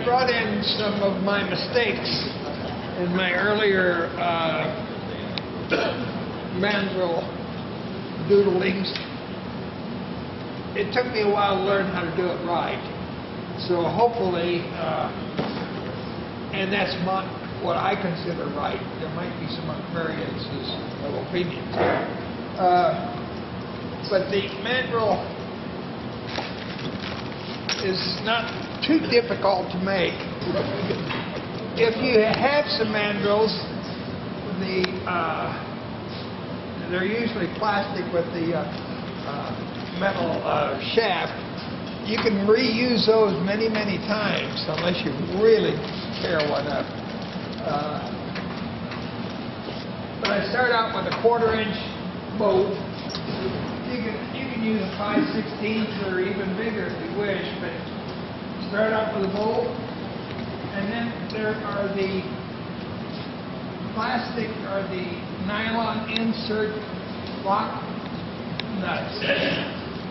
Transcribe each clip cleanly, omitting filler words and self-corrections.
I brought in some of my mistakes in my earlier mandrel doodlings. It took me a while to learn how to do it right. So hopefully, and that's not what I consider right. There might be some variances of opinions. But the mandrel is not too difficult to make. If you have some mandrels, they're usually plastic with the metal shaft. You can reuse those many, many times unless you really tear one up. But I start out with a 1/4 inch bolt. You can use a 5/16 or even bigger if you wish, but start out with a bolt. And then there are the plastic or the nylon insert lock nuts.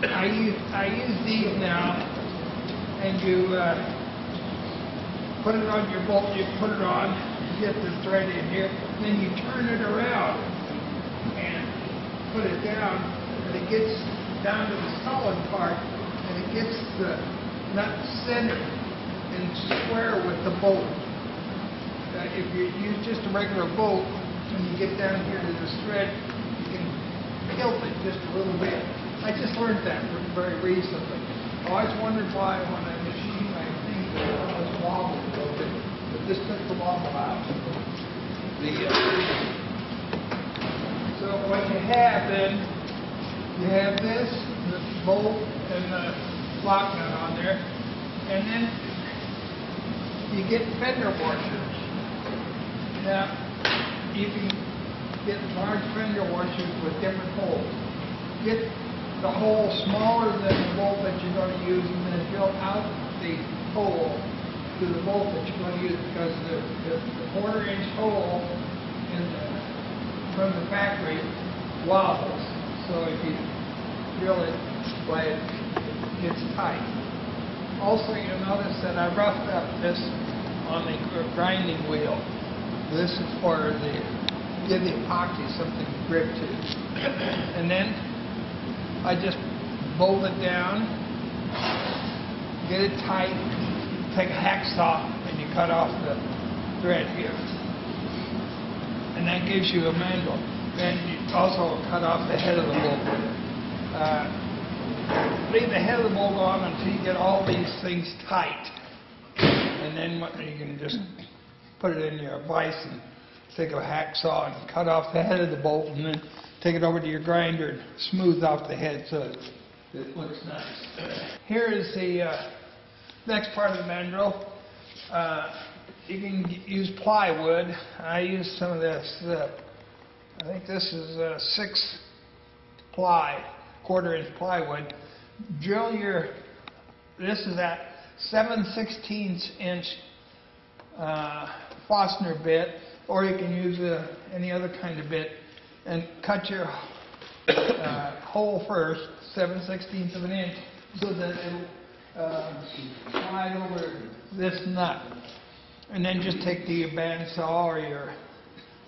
I use these now, and you put it on your bolt. You put it on, get the thread in here, then you turn it around and put it down, and it gets down to the solid part, and it gets the nut centered and square with the bolt. If you use just a regular bolt, when you get down here to this thread, you can tilt it just a little bit. I just learned that very recently. I always wondered why when I machine my things, it always wobbled a little bit, but this took the wobble out. So what you have then, you have this, the bolt and the lock nut on there, and then you get fender washers. Now, you can get large fender washers with different holes. Get the hole smaller than the bolt that you're going to use, and then drill out the hole to the bolt that you're going to use, because the 1/4 inch hole from the factory wobbles. So if you drill it, it gets tight. Also, you'll notice that I roughed up this on the grinding wheel. This is for give the epoxy something to grip to. And then I just bolt it down, get it tight, take a hacksaw, and you cut off the thread here. And that gives you a mandrel. And you also cut off the head of the bolt. Leave the head of the bolt on until you get all these things tight. And then you can just put it in your vise and take a hacksaw and cut off the head of the bolt, and then take it over to your grinder and smooth out the head so it looks nice. Here is the next part of the mandrel. You can use plywood. I use some of this. I think this is 6 ply, 1/4 inch plywood. Drill this is that 7/16 inch Forstner bit, or you can use any other kind of bit, and cut your hole first, 7/16 of an inch, so that it'll slide over this nut. And then just take your bandsaw or your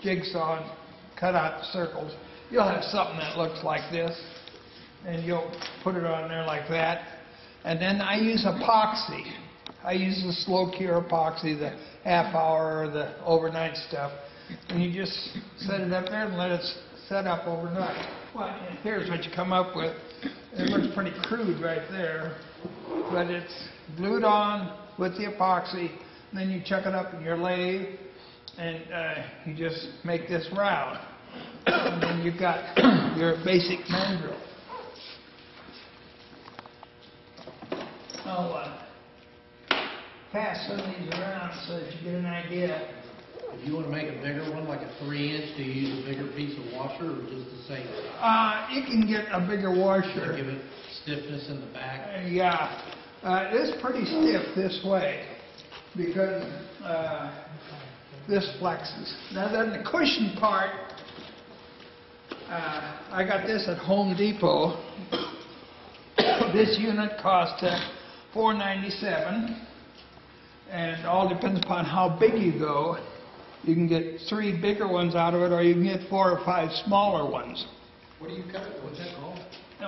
jigsaw and cut out the circles. You'll have something that looks like this, and you'll put it on there like that. And then I use epoxy. I use the slow cure epoxy, the half-hour or the overnight stuff. And you just set it up there and let it set up overnight. Well, here's what you come up with. It looks pretty crude right there, but it's glued on with the epoxy. And then you chuck it up in your lathe, and you just make this round. And then you've got your basic mandrel. I'll pass some of these around so that you get an idea. If you want to make a bigger one, like a 3 inch, do you use a bigger piece of washer or just the same? You can get a bigger washer. Give it stiffness in the back? Yeah. It's pretty stiff this way because this flexes. Now then the cushion part, I got this at Home Depot. This unit cost $4.97, And all depends upon how big you go. You can get 3 bigger ones out of it, or you can get 4 or 5 smaller ones. What do you cut it? What's that called?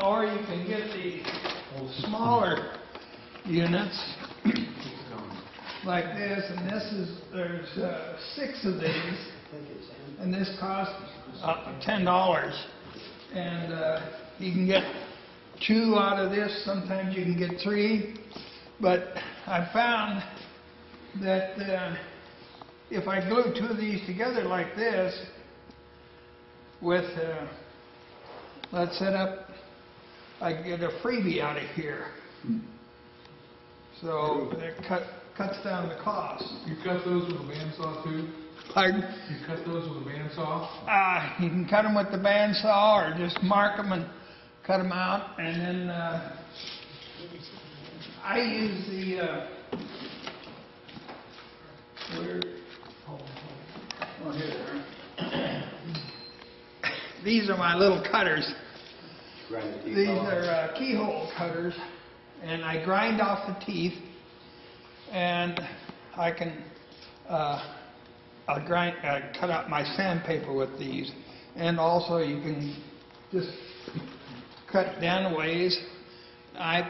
Or you can get the smaller units like this, and there's 6 of these, and this costs $10. And you can get 2 out of this, sometimes you can get 3, but I found that if I glue 2 of these together like this with, let's set up, I get a freebie out of here. So it cuts down the cost. You cut those with a bandsaw too? Pardon? You cut those with a bandsaw? You can cut them with the bandsaw or just mark them and cut them out. And then I use the, these are my little cutters. These are keyhole cutters, and I grind off the teeth, and I can cut out my sandpaper with these, and also you can just cut down a ways. I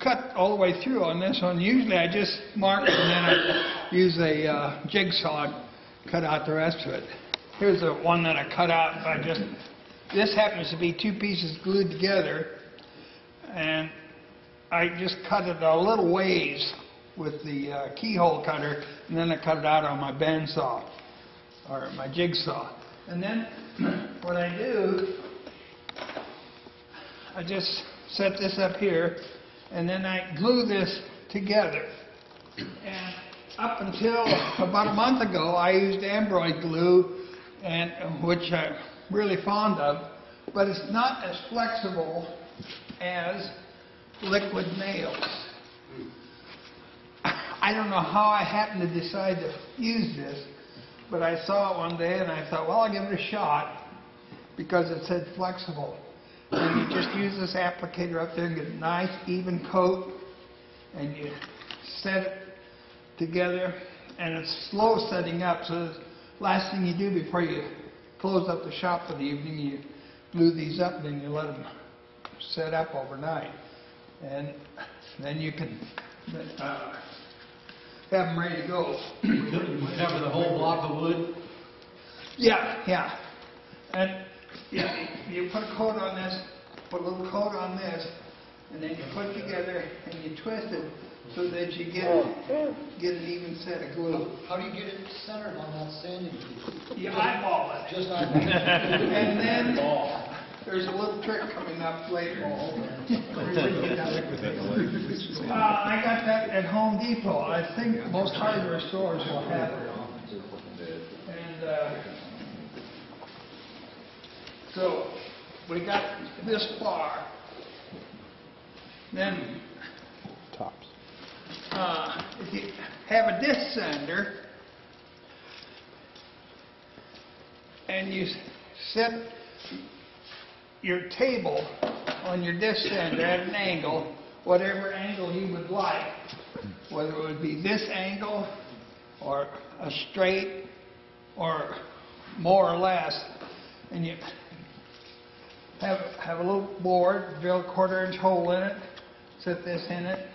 cut all the way through on this one. Usually I just mark and then I use a jigsaw and cut out the rest of it. Here's the one that I cut out. This happens to be 2 pieces glued together, and I just cut it a little ways with the keyhole cutter, and then I cut it out on my bandsaw or my jigsaw. And then what I do, I just set this up here, and then I glue this together. And up until about a month ago, I used ambroid glue, and which I'm really fond of, but it's not as flexible as liquid nails. I don't know how I happened to decide to use this, but I saw it one day and I thought, well, I'll give it a shot because it said flexible. And you just use this applicator up there and get a nice even coat, and you set it together, and it's slow setting up, so the last thing you do before you close up the shop for the evening, you glue these up and then you let them set up overnight. And then you can have them ready to go. Cover the whole block of wood? Yeah. And you put a coat on this, put a little coat on this, and then you put it together and you twist it so that you get an even set of glue. How do you get it centered on that sanding piece? You eyeball it. Just eyeball it. And then there's a little trick coming up later. I got that at Home Depot. I think most hardware stores will have it. And so we got this far. Then Tops. if you have a disc sander and you set your table on your disc sander at an angle, whatever angle you would like, whether it would be this angle or a straight or more or less, and you have a little board, drill a 1/4-inch hole in it, set this in it,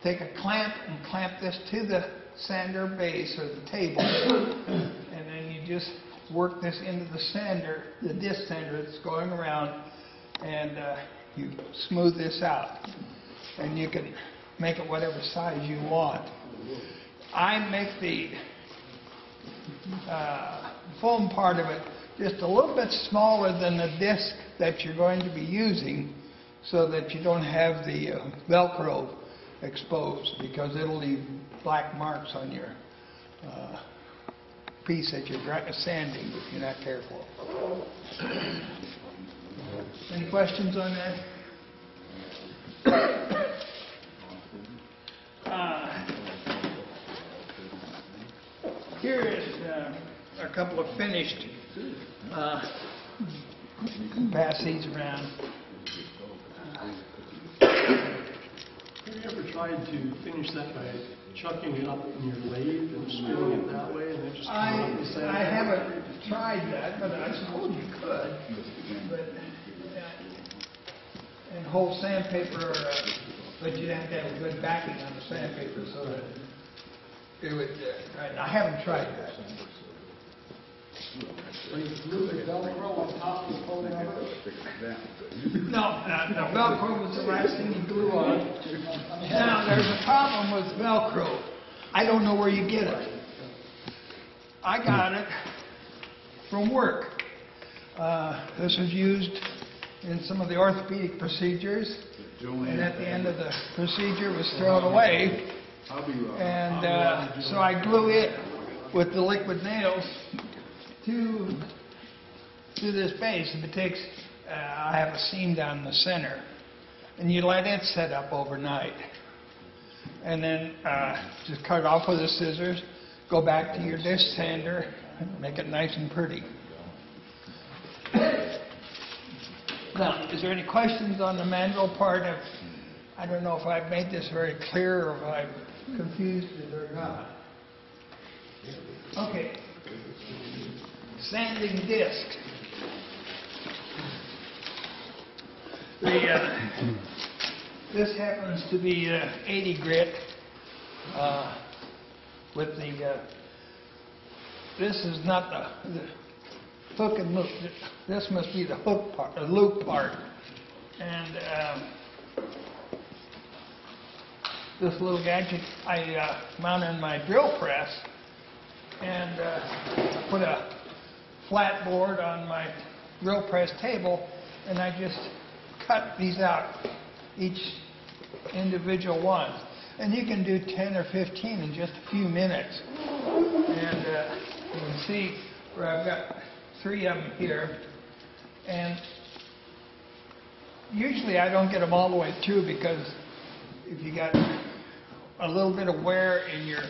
take a clamp and clamp this to the sander base or the table, and then you just work this into the sander, the disc sander that's going around, and you smooth this out. And you can make it whatever size you want. I make the foam part of it just a little bit smaller than the disc that you're going to be using, so that you don't have the Velcro exposed, because it'll leave black marks on your piece that you're sanding if you're not careful. Any questions on that? Here is a couple of finished. Pass these around. Have you ever tried to finish that by chucking it up in your lathe and spinning it that way and then just coming up the sand? I haven't tried that, but I suppose you could. But, and whole sandpaper, but you'd have to have a good backing on the sandpaper so that it would, I haven't tried that. So you glue the Velcro on top of the folding over? No, Velcro was the last thing you glue on. Now, there's a problem with Velcro. I don't know where you get it. I got it from work. This was used in some of the orthopedic procedures, and at the end of the procedure it was thrown away. And so I glue it with the liquid nails to this base. If it takes, I have a seam down the center, and you let it set up overnight, and then just cut it off with the scissors. Go back to your disc sander, and make it nice and pretty. Now, is there any questions on the mandrel part? I don't know if I've made this very clear or if I've confused it or not. Okay. Sanding disc. This happens to be 80 grit with the. This is not the hook and loop. This must be the hook part, the loop part, and this little gadget I mount in my drill press, and I put a flat board on my drill press table, and I just cut these out, each individual one. And you can do 10 or 15 in just a few minutes. And you can see where I've got 3 of them here. And usually I don't get them all the way through, because if you got a little bit of wear in your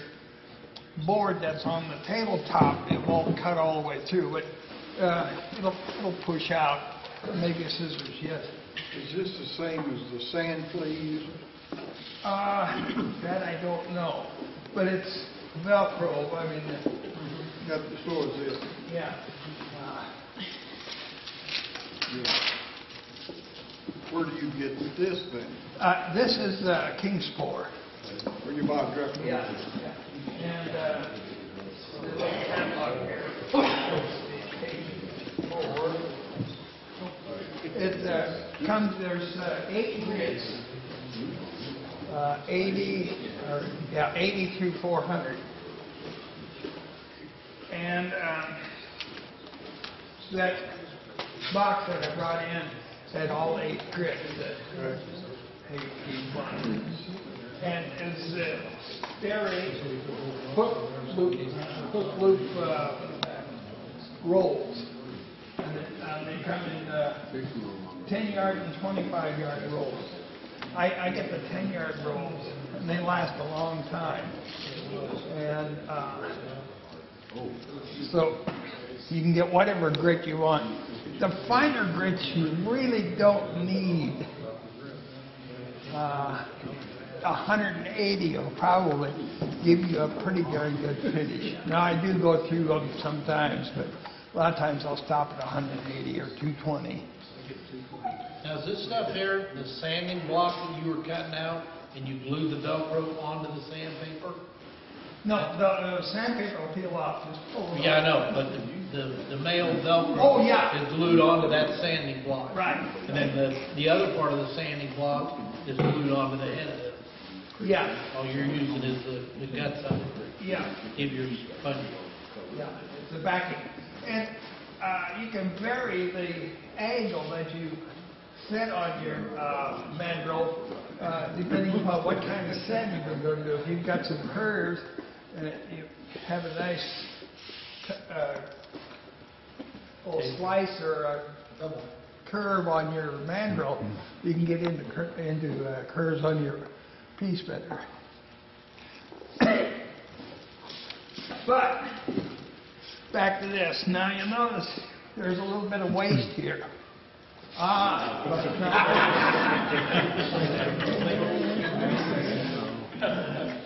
board that's on the tabletop, it won't cut all the way through, but it'll push out. Maybe a scissors, yes. Is this the same as the sand fleas? That I don't know, but it's Velcro. I mean, Got the so is this. yeah. Where do you get this then? This is Kingsport. Where you buy direct? Yeah. And there's a catalog here. Page 4. It comes. There's 8 grids. 80 through 400. And that box that I brought in had all 8 grids. And it's stereo hook loop rolls. And they come in 10-yard and 25-yard rolls. I get the 10-yard rolls, and they last a long time. And so you can get whatever grit you want. The finer grits you really don't need. 180 will probably give you a pretty darn good finish. Now I do go through them sometimes, but a lot of times I'll stop at 180 or 220. Now, is this stuff here, the sanding block that you were cutting out, and you glued the Velcro onto the sandpaper? No, the sandpaper will peel off. Just pull it Yeah, I off. know, but the male Velcro Oh, yeah. is glued onto that sanding block. Right. And then the other part of the sanding block is glued onto the head of it. Yeah, All you're using is the guts of it. yeah, Give your sponge. yeah. It's the backing. And you can vary the angle that you set on your mandrel depending upon what kind of sand you're going to do. If you've got some curves and you have a nice little slice or a curve on your mandrel, you can get into curves on your piece better. But back to this. Now you notice there's a little bit of waste here.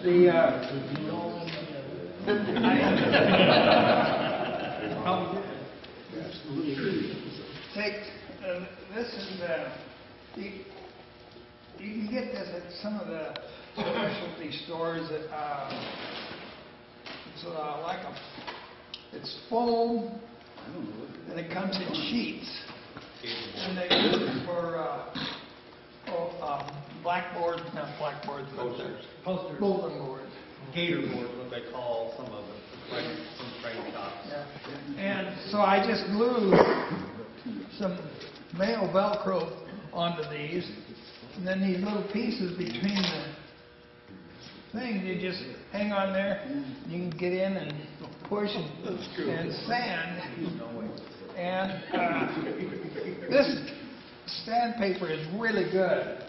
The, take, this is, you can get this at some of the specialty stores that, it's like it's foam, and it comes in sheets. And they use it for, blackboards, not blackboards, but Posters. bulletin boards. Gator board, what they call some of them, like some frame shops. Yeah. And so I just glued some male Velcro onto these, and then these little pieces between the things, you just hang on there, you can get in and push and sand. And this sandpaper is really good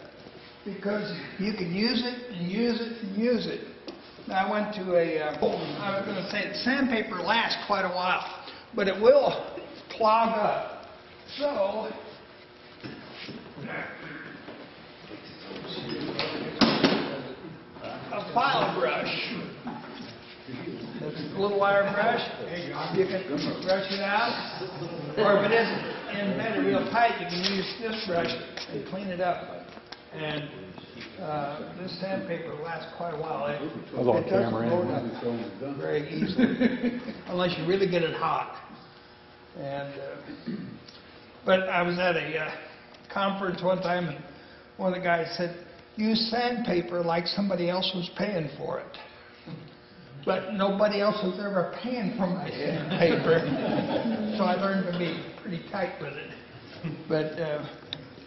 because you can use it and use it and use it. I went to I was going to say, sandpaper lasts quite a while, but it will clog up. So, a file brush. It's a little wire brush. You can brush it out. Or if it isn't in bed real tight, you can use this brush and clean it up. And this sandpaper lasts quite a while. It doesn't go down very easily, unless you really get it hot. And but I was at a conference one time, and one of the guys said, "Use sandpaper like somebody else was paying for it." But nobody else was ever paying for my sandpaper, so I learned to be pretty tight with it. But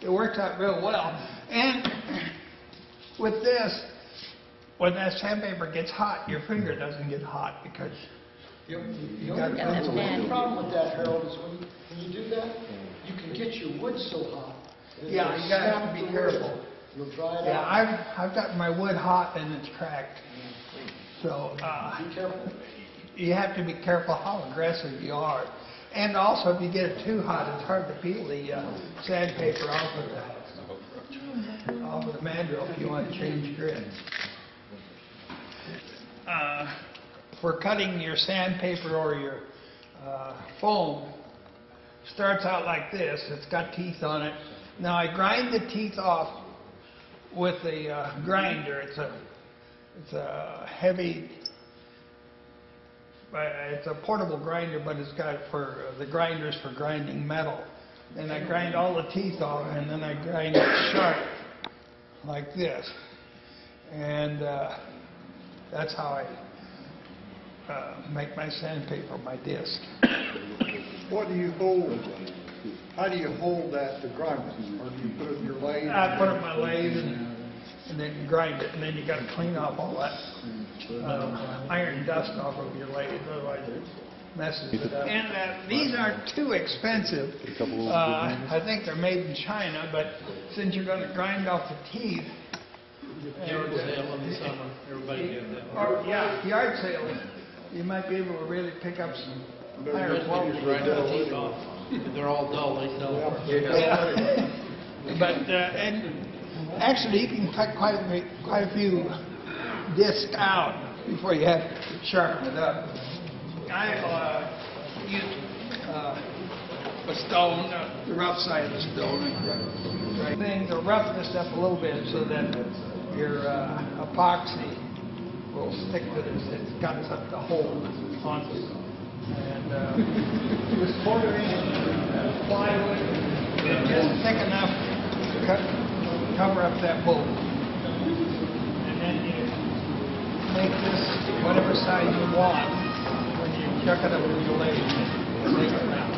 it worked out real well. And with this, when that sandpaper gets hot, your finger doesn't get hot because you got The only problem with that, Harold, is when you do that, you can get your wood so hot. that Yeah, it'll you gotta snap be the wood. careful. You'll dry it Yeah, out. I've got my wood hot and it's cracked. So Be careful. you have to be careful how aggressive you are. And also, if you get it too hot, it's hard to peel the sandpaper off of the mandrel if you want to change grit. For cutting your sandpaper or your foam, starts out like this. It's got teeth on it. Now I grind the teeth off with a grinder. It's a heavy. It's a portable grinder, but it's got the grinders for grinding metal. And I grind all the teeth off, and then I grind it sharp like this. And that's how I make my sandpaper, my disc. What do you hold? How do you hold that to grind it? Or do you put it in your lathe? I put it in my lathe and then you grind it, and then you got to clean off all that iron dust off of your lathe, otherwise it messes it up. And these aren't too expensive. I think they're made in China, but since you're going to grind off the teeth, Yard sale in the summer, everybody get that. or yard sale, you might be able to really pick up some higher quality. Right the teeth off. If they're all dull, they sell them. Yeah. But and actually, you can cut quite a few discs out before you have to sharpen it up. I use a stone, the rough side of the stone, thing to rough this up a little bit so that your epoxy will stick to this. It's got something to hold onto. And this 1/4" plywood is just thick enough to cover up that bolt. And then you make this whatever size you want when you chuck it up with your lathe and make it round.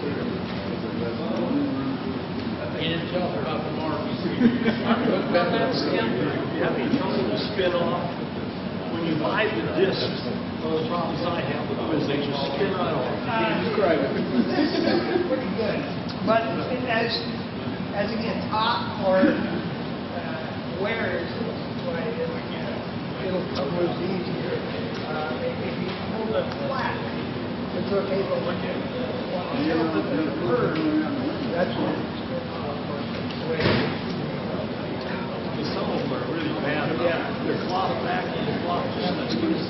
You didn't tell them about the marks. Yeah, they tell you to spin off. When you buy the discs, one of the problems I have with them is they just spin right off. This is pretty good, but as it gets hot or wears, it'll come loose easier. If you hold it flat, it's okay, but when you tilt it to the curve, that's when it's spin off. Some of them are really bad. Yeah. their cloth back and the cloth just lets loose.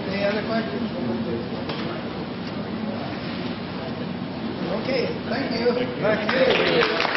Any other questions? Okay, thank you. Thank you.